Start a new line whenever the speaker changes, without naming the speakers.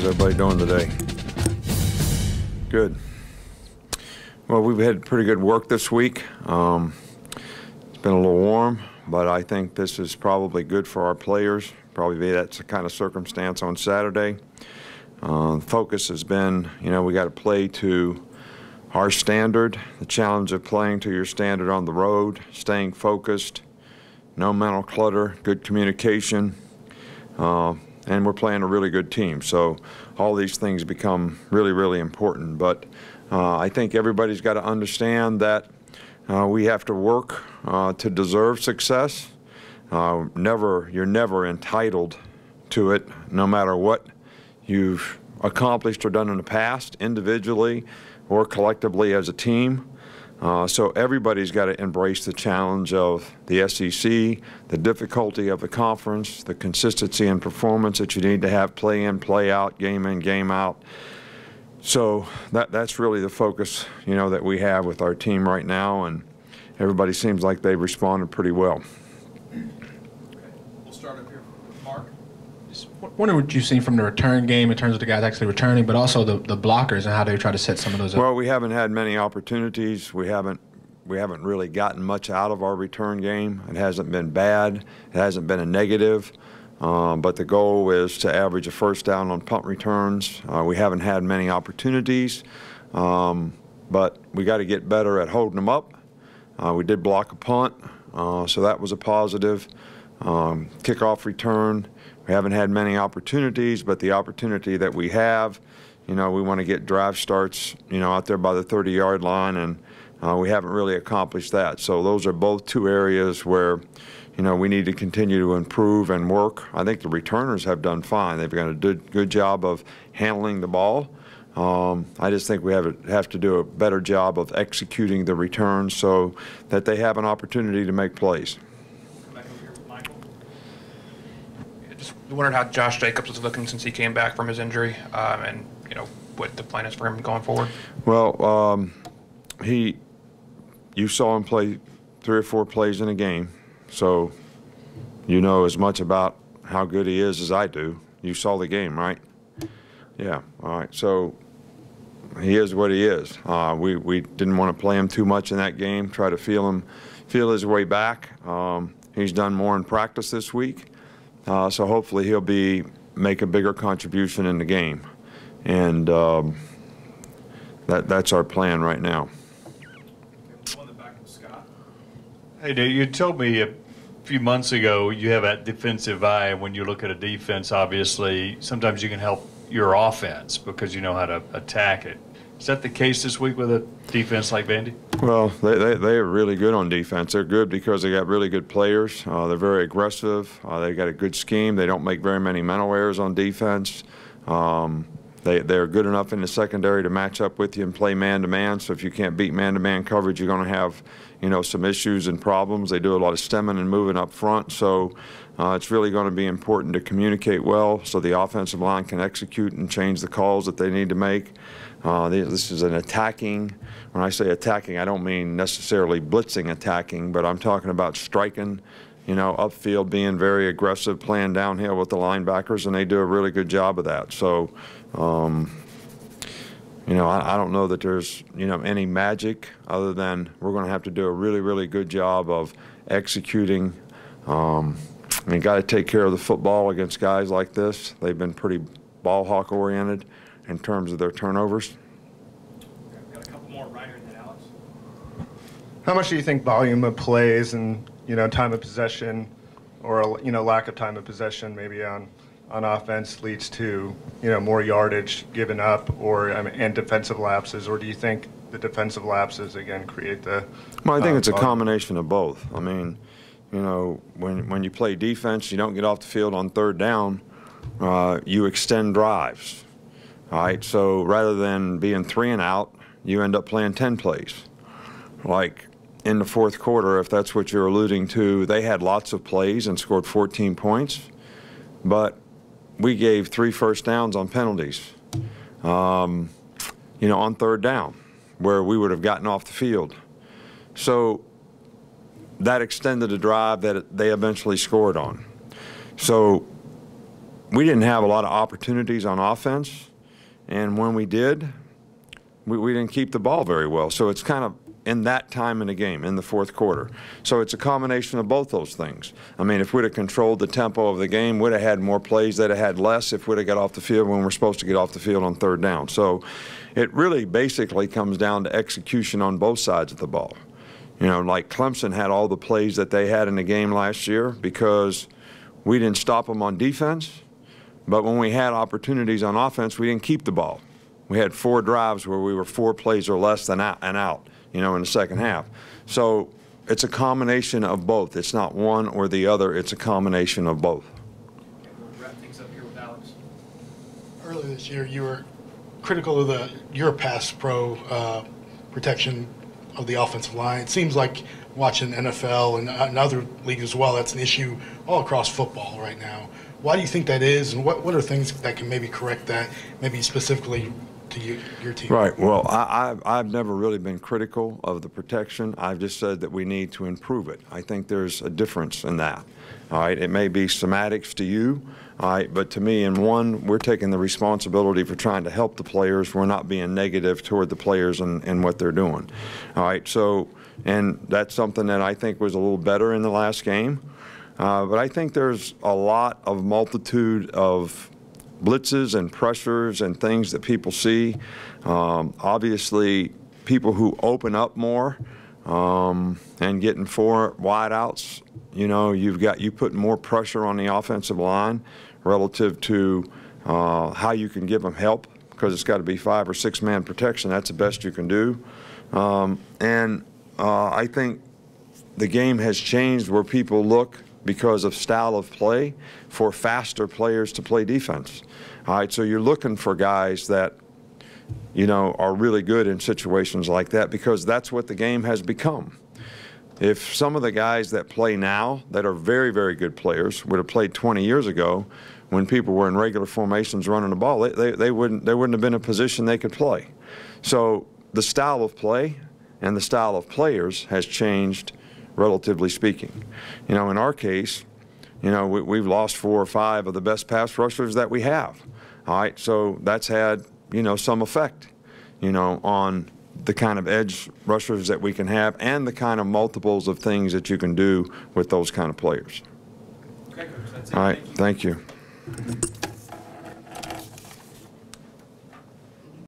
How's everybody doing today? Good. Well, we've had pretty good work this week. It's been a little warm, but I think this is probably good for our players. Probably that's the kind of circumstance on Saturday. The focus has been, we got to play to our standard, the challenge of playing to your standard on the road, staying focused, no mental clutter, good communication, and we're playing a really good team. So all these things become really, really important. But I think everybody's got to understand that we have to work to deserve success. You're never entitled to it, no matter what you've accomplished or done in the past, individually or collectively as a team. So everybody's got to embrace the challenge of the SEC, the difficulty of the conference, the consistency in performance that you need to have play in, play out, game in, game out. So that's really the focus, that we have with our team right now, and everybody seems like they've responded pretty well.
We'll start up here with Mark.
Just wondering what you've seen from the return game in terms of the guys actually returning, but also the blockers and how they try to set some of those up.
Well, we haven't had many opportunities. We haven't really gotten much out of our return game. It hasn't been bad. It hasn't been a negative. But the goal is to average a first down on punt returns. We haven't had many opportunities, but we got to get better at holding them up. We did block a punt, so that was a positive. Kickoff return, we haven't had many opportunities, but the opportunity that we have, we want to get drive starts, out there by the 30-yard line, and we haven't really accomplished that. So those are both two areas where, we need to continue to improve and work. I think the returners have done fine. They've done a good job of handling the ball. I just think we have to do a better job of executing the returns so that they have an opportunity to make plays.
Back over here with Michael.
Just wondered how Josh Jacobs was looking since he came back from his injury, and what the plan is for him going forward.
Well, you saw him play 3 or 4 plays in a game, so you know as much about how good he is as I do. You saw the game, right? Yeah. All right. So he is what he is. We didn't want to play him too much in that game. Try to feel his way back. He's done more in practice this week, so hopefully he'll make a bigger contribution in the game, and that's our plan right now.
On the back of Scott.
Hey, Dave, you told me a few months ago you have that defensive eye. When you look at a defense, obviously, sometimes you can help your offense because you know how to attack it. Is that the case this week with a defense like Vandy? Well,
they are really good on defense. They're good because they got really good players. They're very aggressive. They got a good scheme. They don't make very many mental errors on defense. They're good enough in the secondary to match up with you and play man-to-man. So if you can't beat man-to-man coverage, you're going to have, some issues and problems. They do a lot of stemming and moving up front. So it's really going to be important to communicate well so the offensive line can execute and change the calls that they need to make. This is an attacking. When I say attacking, I don't mean necessarily blitzing attacking, but I'm talking about striking, upfield, being very aggressive, playing downhill with the linebackers, and they do a really good job of that. So, I don't know that there's, any magic other than we're going to have to do a really, really good job of executing. Got to take care of the football against guys like this. They've been pretty ball hawk oriented in terms of their turnovers.
Got a couple more right here than Alex.
How much do you think volume of plays and time of possession, or lack of time of possession maybe on offense leads to more yardage given up and defensive lapses, or do you think the defensive lapses again create the?
Well, I think it's a combination of both. I mean, when you play defense, you don't get off the field on 3rd down. You extend drives. All right, so rather than being 3 and out, you end up playing 10 plays. Like in the 4th quarter, if that's what you're alluding to, they had lots of plays and scored 14 points, but we gave 3 first downs on penalties, on 3rd down, where we would have gotten off the field. So that extended a drive that they eventually scored on. So we didn't have a lot of opportunities on offense, and when we did, we didn't keep the ball very well. So it's kind of in that time in the game, in the fourth quarter. So it's a combination of both those things. I mean, if we'd have controlled the tempo of the game, we'd have had more plays, they'd have had less if we'd have got off the field when we're supposed to get off the field on third down. So it really basically comes down to execution on both sides of the ball. You know, like Clemson had all the plays that they had in the game last year because we didn't stop them on defense, but when we had opportunities on offense, we didn't keep the ball. We had 4 drives where we were 4 plays or less than out, you know, in the second half. So it's a combination of both. It's not one or the other. It's a combination of both.
Okay, we'll wrap things up here with Alex.
Earlier this year, you were critical of your pass pro protection of the offensive line. It seems like watching NFL and other leagues as well, that's an issue all across football right now. Why do you think that is, and what are things that can maybe correct that, maybe specifically to your team?
Right. Well, I've never really been critical of the protection. I've just said that we need to improve it. I think there's a difference in that. All right. It may be semantics to you, all right, but to me, in one, we're taking the responsibility for trying to help the players. We're not being negative toward the players and what they're doing. All right. So, and that's something that I think was a little better in the last game. But I think there's a lot of multitude of blitzes and pressures and things that people see. Obviously, people who open up more and getting 4 wideouts, you know, you put more pressure on the offensive line relative to how you can give them help, because it's got to be 5 or 6 man protection. That's the best you can do. I think the game has changed where people look, because of style of play, for faster players to play defense. All right, so you're looking for guys that, you know, are really good in situations like that, because that's what the game has become. If some of the guys that play now that are very, very good players would have played 20 years ago, when people were in regular formations running the ball, they wouldn't have been in a position they could play. So the style of play and the style of players has changed, relatively speaking. You know, in our case, you know, we've lost 4 or 5 of the best pass rushers that we have. All right, so that's had, you know, some effect, you know, on the kind of edge rushers that we can have and the kind of multiples of things that you can do with those kind of players.
Okay, Coach, that's it.
All right,
Thank you.
thank you.